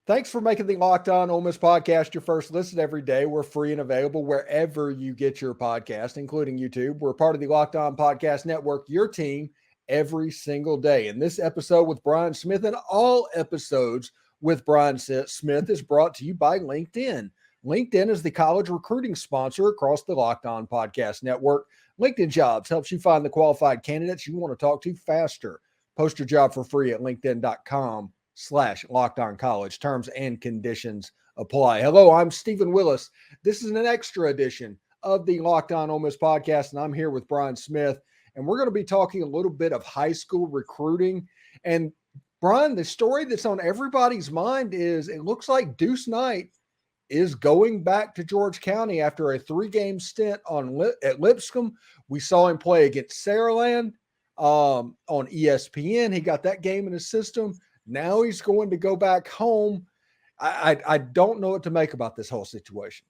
Thanks for making the Locked On Ole Miss podcast your first listen every day. We're free and available wherever you get your podcast, including YouTube. We're part of the Locked On Podcast Network, your team every single day. And this episode with Brian Smith and all episodes with Brian Smith is brought to you by LinkedIn. LinkedIn is the college recruiting sponsor across the Locked On Podcast Network. LinkedIn Jobs helps you find the qualified candidates you want to talk to faster. Post your job for free at linkedin.com/LockedOnCollege. Terms and conditions apply. Hello, I'm Stephen Willis. This is an extra edition of the Locked On Ole Miss podcast, and I'm here with Brian Smith, and we're going to be talking a little bit of high school recruiting. And Brian, the story that's on everybody's mind is it looks like Deuce Knight is going back to George County after a 3-game stint at Lipscomb. We saw him play against Saraland on ESPN. He got that game in his system. Now he's going to go back home. I don't know what to make about this whole situation.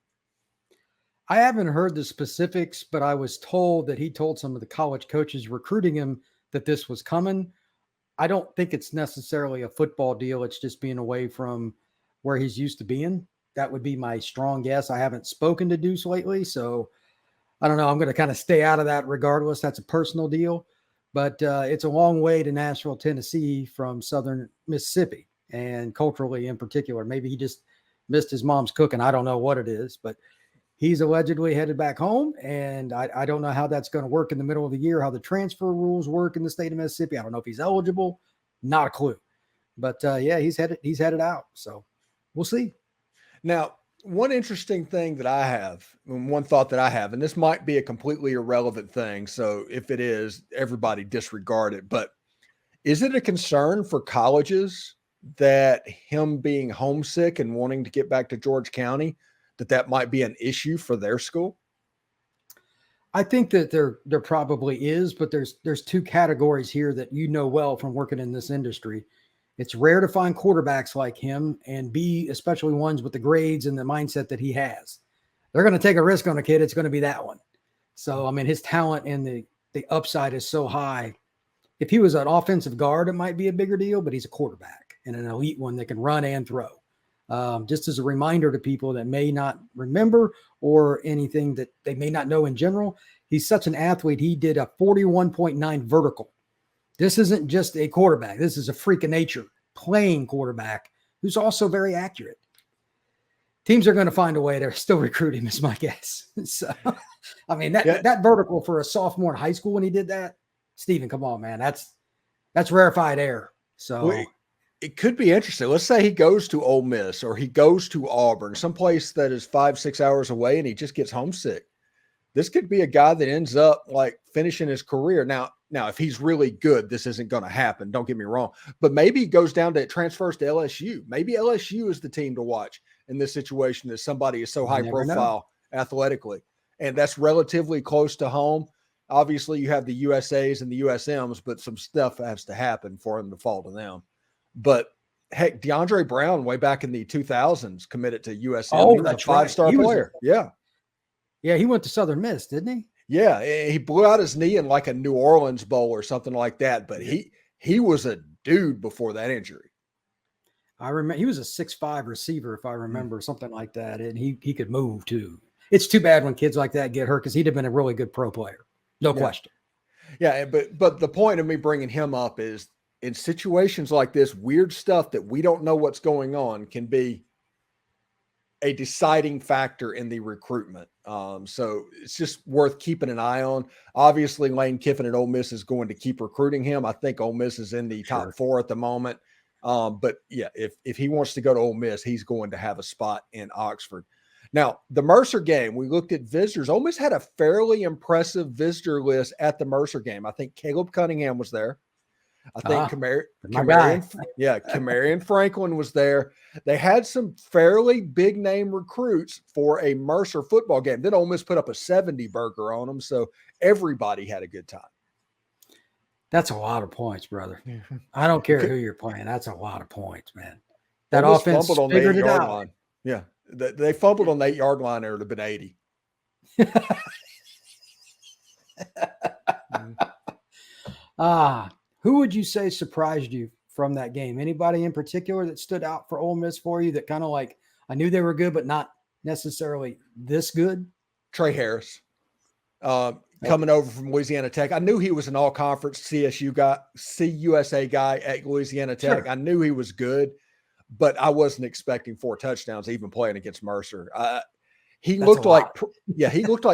I haven't heard the specifics, but I was told that he told some of the college coaches recruiting him that this was coming. I don't think it's necessarily a football deal. It's just being away from where he's used to being. That would be my strong guess. I haven't spoken to Deuce lately, so I don't know. I'm going to kind of stay out of that regardless. That's a personal deal. But it's a long way to Nashville, Tennessee from southern Mississippi, and culturally in particular. Maybe he just missed his mom's cooking. I don't know what it is, but he's allegedly headed back home, and I don't know how that's going to work in the middle of the year, how the transfer rules work in the state of Mississippi. I don't know if he's eligible. Not a clue. But, yeah, he's headed out, so we'll see. Now, one interesting thing that I have, and one thought that I have, and this might be a completely irrelevant thing, so if it is, everybody disregard it, but is it a concern for colleges that him being homesick and wanting to get back to George County, that might be an issue for their school? I think that there probably is, but there's two categories here that you know well from working in this industry. It's rare to find quarterbacks like him, and B, especially ones with the grades and the mindset that he has. They're going to take a risk on a kid. It's going to be that one. So, I mean, his talent and the upside is so high. If he was an offensive guard, it might be a bigger deal, but he's a quarterback and an elite one that can run and throw. Just as a reminder to people that may not remember or anything that they may not know in general, he's such an athlete. He did a 41.9 vertical. This isn't just a quarterback. This is a freak of nature playing quarterback who's also very accurate. Teams are going to find a way to still recruit him, is my guess. So, I mean, that vertical for a sophomore in high school when he did that, Stephen, come on, man. That's rarefied air. So it could be interesting. Let's say he goes to Ole Miss or he goes to Auburn, someplace that is 5-6 hours away, and he just gets homesick. This could be a guy that ends up like finishing his career. Now, if he's really good, this isn't going to happen. Don't get me wrong. But maybe he goes down to transfers to LSU. Maybe LSU is the team to watch in this situation, that somebody is so high profile athletically. And that's relatively close to home. Obviously, you have the USAs and the USMs, but some stuff has to happen for him to fall to them. But heck, DeAndre Brown, way back in the 2000s, committed to USM. Oh, he was a 5-star player. Yeah, he went to Southern Miss, didn't he? Yeah, he blew out his knee in like a New Orleans bowl or something like that. But he was a dude before that injury. I remember he was a 6'5" receiver, if I remember, something like that. And he could move too. It's too bad when kids like that get hurt, because he'd have been a really good pro player. No question. Yeah, but the point of me bringing him up is, in situations like this, weird stuff that we don't know what's going on can be a deciding factor in the recruitment. So it's just worth keeping an eye on. Obviously, Lane Kiffin at Ole Miss is going to keep recruiting him. I think Ole Miss is in the top 4 at the moment. But yeah, if he wants to go to Ole Miss, he's going to have a spot in Oxford. Now, the Mercer game, we looked at visitors. Ole Miss had a fairly impressive visitor list at the Mercer game. I think Caleb Cunningham was there. I think Camarion Franklin was there. They had some fairly big name recruits for a Mercer football game. Then Ole Miss put up a 70 burger on them, so everybody had a good time. That's a lot of points, brother. I don't care who you're playing. That's a lot of points, man. That Ole Miss offense fumbled on the figured it 8-yard out. line. Yeah, they fumbled on the 8-yard line. There would have been 80. Who would you say surprised you from that game? Anybody in particular that stood out for Ole Miss for you that kind of like, I knew they were good, but not necessarily this good? Trey Harris, coming over from Louisiana Tech. I knew he was an all-conference CUSA guy at Louisiana Tech. Sure. I knew he was good, but I wasn't expecting 4 touchdowns even playing against Mercer. He looked like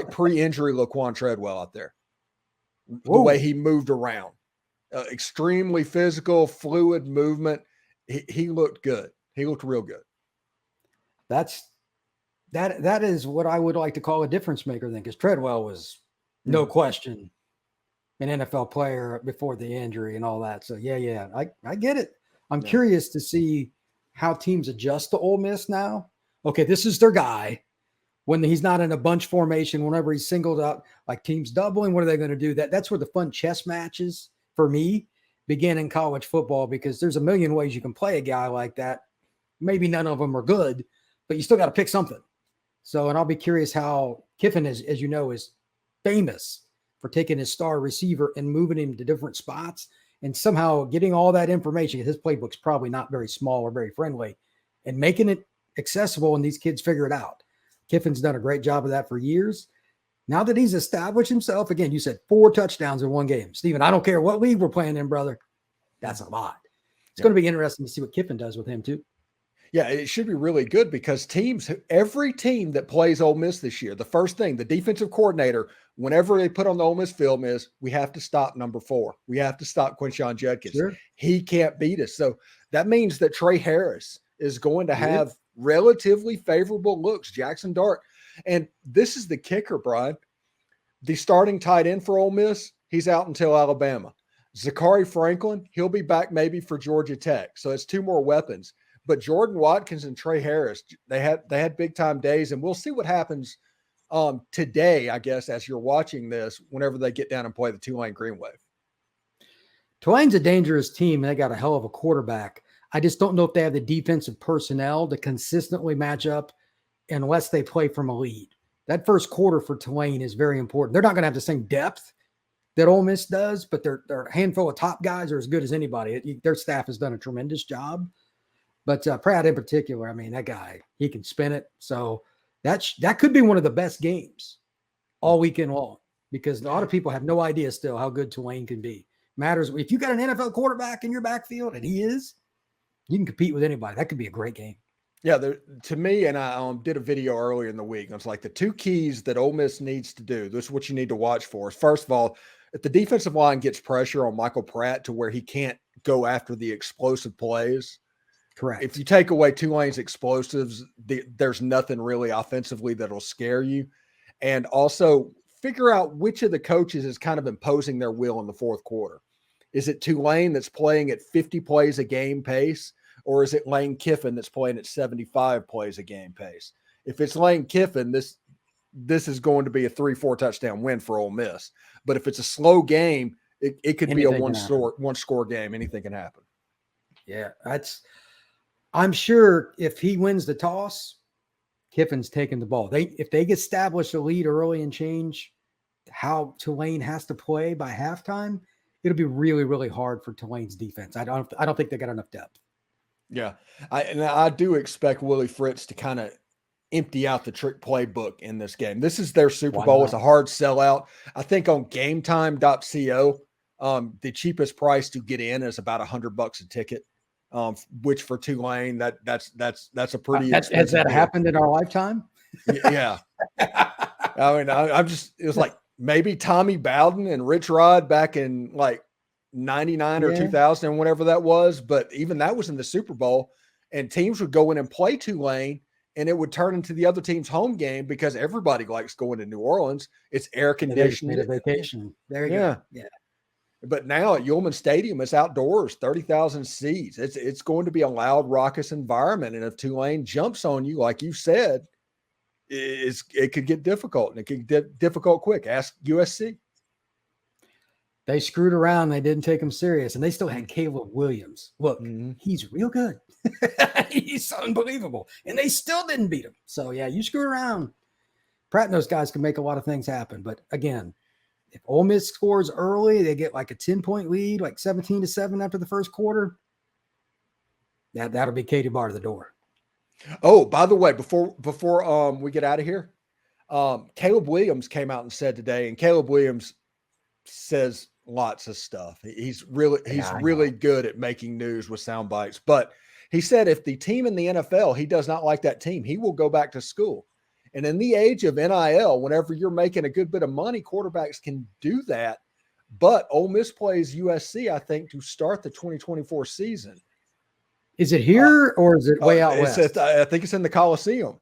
pre-injury Laquan Treadwell out there. The way he moved around, extremely physical, fluid movement. He looked good. He looked real good. That is what I would like to call a difference maker then, because Treadwell was no question an NFL player before the injury and all that. So yeah, I get it. I'm curious to see how teams adjust to Ole Miss now. Okay, this is their guy. When he's not in a bunch formation, whenever he's singled up, like teams doubling, what are they going to do? That's where the fun chess matches for me begin in college football, because there's a million ways you can play a guy like that. Maybe none of them are good, but you still got to pick something. So, and I'll be curious how Kiffin, as you know, is famous for taking his star receiver and moving him to different spots and somehow getting all that information. His playbook's probably not very small or very friendly, and making it accessible, and these kids figure it out. Kiffin's done a great job of that for years. Now that he's established himself, again, you said 4 touchdowns in one game. Steven, I don't care what league we're playing in, brother. That's a lot. It's going to be interesting to see what Kiffin does with him too. Yeah, it should be really good, because every team that plays Ole Miss this year, the first thing, the defensive coordinator, whenever they put on the Ole Miss film is, we have to stop number 4. We have to stop Quinshon Judkins. Sure. He can't beat us. So that means that Trey Harris is going to have relatively favorable looks. Jackson Dart. And this is the kicker, Brian. The starting tight end for Ole Miss, he's out until Alabama. Zachary Franklin, he'll be back maybe for Georgia Tech. So it's 2 more weapons. But Jordan Watkins and Trey Harris, they had big time days, and we'll see what happens today, I guess, as you're watching this, whenever they get down and play the Tulane Green Wave. Tulane's a dangerous team, and they got a hell of a quarterback. I just don't know if they have the defensive personnel to consistently match up unless they play from a lead. That first quarter for Tulane is very important. They're not going to have the same depth that Ole Miss does, but their handful of top guys are as good as anybody. Their staff has done a tremendous job. But Pratt in particular, I mean, that guy, he can spin it. So that could be one of the best games all weekend long, because a lot of people have no idea still how good Tulane can be. Matters if you got an NFL quarterback in your backfield, and he is, you can compete with anybody. That could be a great game. Yeah, to me, and I did a video earlier in the week. I was like, the 2 keys that Ole Miss needs to do, this is what you need to watch for, is first of all, if the defensive line gets pressure on Michael Pratt to where he can't go after the explosive plays. Correct. If you take away Tulane's explosives, there's nothing really offensively that'll scare you. And also figure out which of the coaches is kind of imposing their will in the fourth quarter. Is it Tulane that's playing at 50 plays a game pace, or is it Lane Kiffin that's playing at 75 plays a game pace? If it's Lane Kiffin, this is going to be a 3-4 touchdown win for Ole Miss. But if it's a slow game, it could be a one score game. Anything can happen. Yeah, I'm sure if he wins the toss, Kiffin's taking the ball. If they establish a lead early and change how Tulane has to play by halftime, it'll be really, really hard for Tulane's defense. I don't think they got enough depth. Yeah, I do expect Willie Fritz to kind of empty out the trick playbook in this game. This is their Super Bowl. It's a hard sellout. I think on GameTime.co, the cheapest price to get in is about $100 a ticket. Which for Tulane, that's a pretty has that happened in our lifetime? Yeah. I mean, it was like maybe Tommy Bowden and Rich Rod back in like 99 or 2000 and whatever that was. But even that was in the Super Bowl, and teams would go in and play Tulane, and it would turn into the other team's home game because everybody likes going to New Orleans. It's air conditioned. A vacation. There you go. Yeah. But now at Ullman Stadium, it's outdoors, 30,000 seats. It's going to be a loud, raucous environment. And if Tulane jumps on you, like you said, it could get difficult, and it could get difficult quick. Ask USC. They screwed around. They didn't take him serious, and they still had Caleb Williams. Look, he's real good. He's unbelievable. And they still didn't beat him. So, yeah, you screw around. Pratt and those guys can make a lot of things happen. But, again, if Ole Miss scores early, they get like a 10-point lead, like 17-7 after the first quarter. That'll be Katie bar to the door. Oh, by the way, before we get out of here, Caleb Williams came out and said today, and Caleb Williams says lots of stuff. He's really good at making news with sound bites. But he said if the team in the NFL, he does not like that team, he will go back to school. And in the age of NIL, whenever you're making a good bit of money, quarterbacks can do that. But Ole Miss plays USC, I think, to start the 2024 season. Is it here or is it way out west? I think it's in the Coliseum.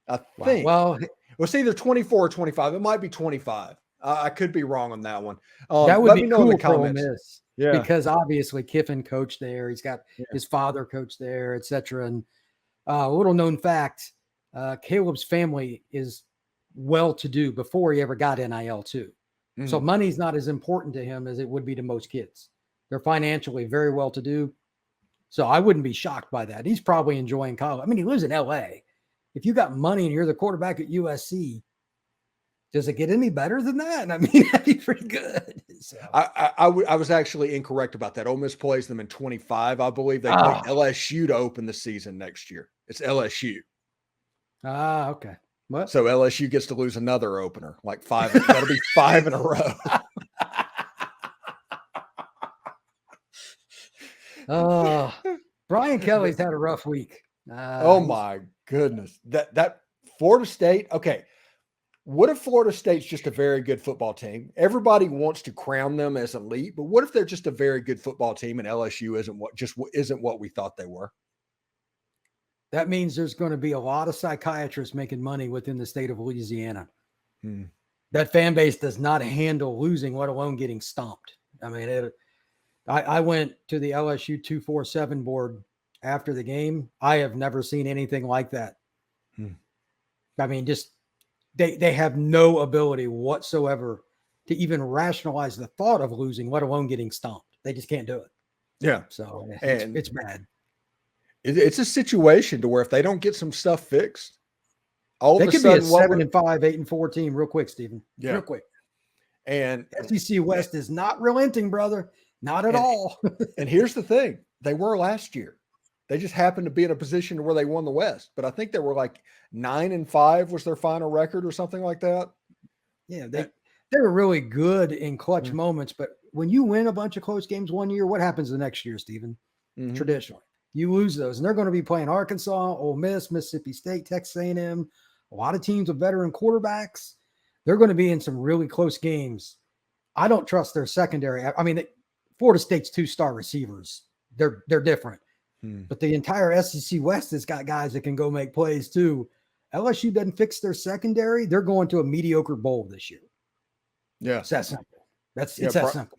I think. Well, it's either 24 or 25. It might be 25. I could be wrong on that one. That would let be me know cool in the for Ole comments. Miss, Yeah, because obviously Kiffin coached there. He's got his father coached there, etc. And a little known fact: Caleb's family is well-to-do before he ever got NIL too. So money's not as important to him as it would be to most kids. They're financially very well-to-do. So I wouldn't be shocked by that. He's probably enjoying college. I mean, he lives in LA. If you got money and you're the quarterback at USC, does it get any better than that? I mean, that'd be pretty good. So. I was actually incorrect about that. Ole Miss plays them in 25. I believe they play LSU to open the season next year. It's LSU. Okay. What? So LSU gets to lose another opener, like 5. That'll be 5 in a row. Brian Kelly's had a rough week. Oh my goodness. That Florida State. Okay. What if Florida State's just a very good football team? Everybody wants to crown them as elite, but what if they're just a very good football team and LSU isn't what we thought they were? That means there's going to be a lot of psychiatrists making money within the state of Louisiana. That fan base does not handle losing, let alone getting stomped. I mean, I went to the LSU 247 board after the game. I have never seen anything like that. I mean, just they have no ability whatsoever to even rationalize the thought of losing, let alone getting stomped. They just can't do it. Yeah. So it's bad. It's a situation to where if they don't get some stuff fixed, they could be a 7-5, 8-4 team real quick, Stephen. Yeah. Real quick. And SEC West is not relenting, brother. Not at all. And here's the thing. They were last year. They just happened to be in a position where they won the West. But I think they were like 9-5 was their final record or something like that. Yeah, they were really good in clutch moments. But when you win a bunch of close games one year, what happens the next year, Stephen? Traditionally, you lose those. And they're going to be playing Arkansas, Ole Miss, Mississippi State, Texas A&M, a lot of teams with veteran quarterbacks. They're going to be in some really close games. I don't trust their secondary. I mean, Florida State's 2-star receivers. They're different. But the entire SEC West has got guys that can go make plays too. LSU doesn't fix their secondary. They're going to a mediocre bowl this year. Yeah. It's that simple. It's that simple.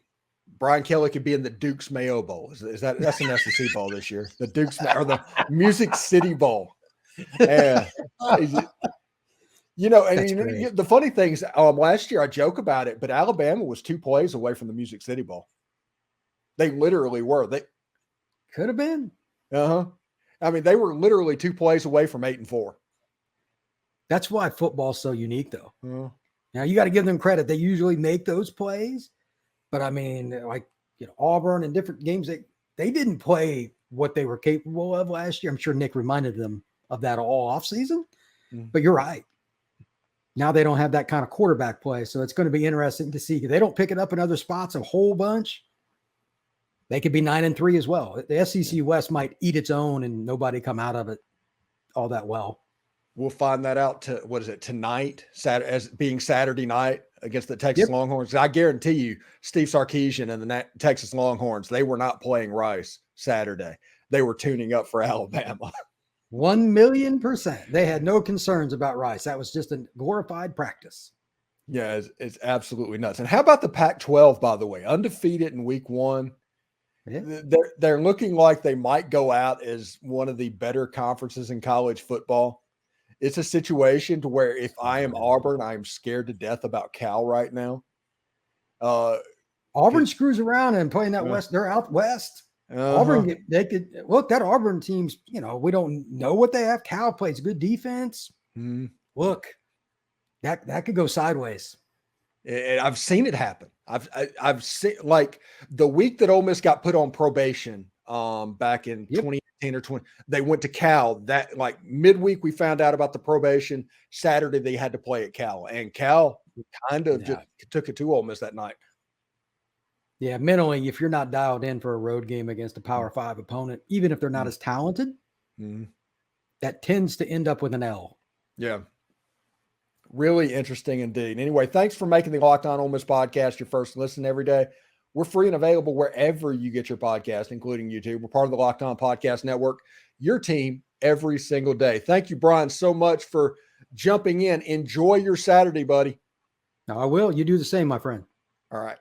Brian Kelly could be in the Duke's Mayo Bowl. That's an SEC bowl this year. The Duke's or the Music City Bowl. And the funny thing is, last year I joke about it, but Alabama was 2 plays away from the Music City Bowl. They literally were. They could have been. I mean, they were literally 2 plays away from 8-4. That's why football's so unique, though. Now you got to give them credit. They usually make those plays, but I mean, like Auburn and different games, they didn't play what they were capable of last year. I'm sure Nick reminded them of that all offseason. But you're right. Now they don't have that kind of quarterback play, so it's going to be interesting to see. If they don't pick it up in other spots a whole bunch, they could be 9-3 as well. The SEC West might eat its own and nobody come out of it all that well. We'll find that out tonight, as being Saturday night against the Texas Longhorns. I guarantee you, Steve Sarkisian and the Texas Longhorns, they were not playing Rice Saturday. They were tuning up for Alabama. 1,000,000%. They had no concerns about Rice. That was just a glorified practice. Yeah, it's absolutely nuts. And how about the Pac-12, by the way? Undefeated in week 1. Yeah. They're looking like they might go out as one of the better conferences in college football. It's a situation to where if I am Auburn, I am scared to death about Cal right now. Auburn screws around and playing that West. They're out West. Auburn, they could look that Auburn team's. We don't know what they have. Cal plays good defense. Look, that could go sideways. And I've seen it happen. I've seen, like, the week that Ole Miss got put on probation back in 2018 or 20. They went to Cal. That like midweek we found out about the probation. Saturday they had to play at Cal, and Cal kind of just took it to Ole Miss that night. Yeah, mentally, if you're not dialed in for a road game against a Power 5 opponent, even if they're not as talented, that tends to end up with an L. Yeah. Really interesting indeed. Anyway, thanks for making the Locked On Ole Miss podcast your first listen every day. We're free and available wherever you get your podcast, including YouTube. We're part of the Locked On Podcast Network, your team every single day. Thank you, Brian, so much for jumping in. Enjoy your Saturday, buddy. I will. You do the same, my friend. All right.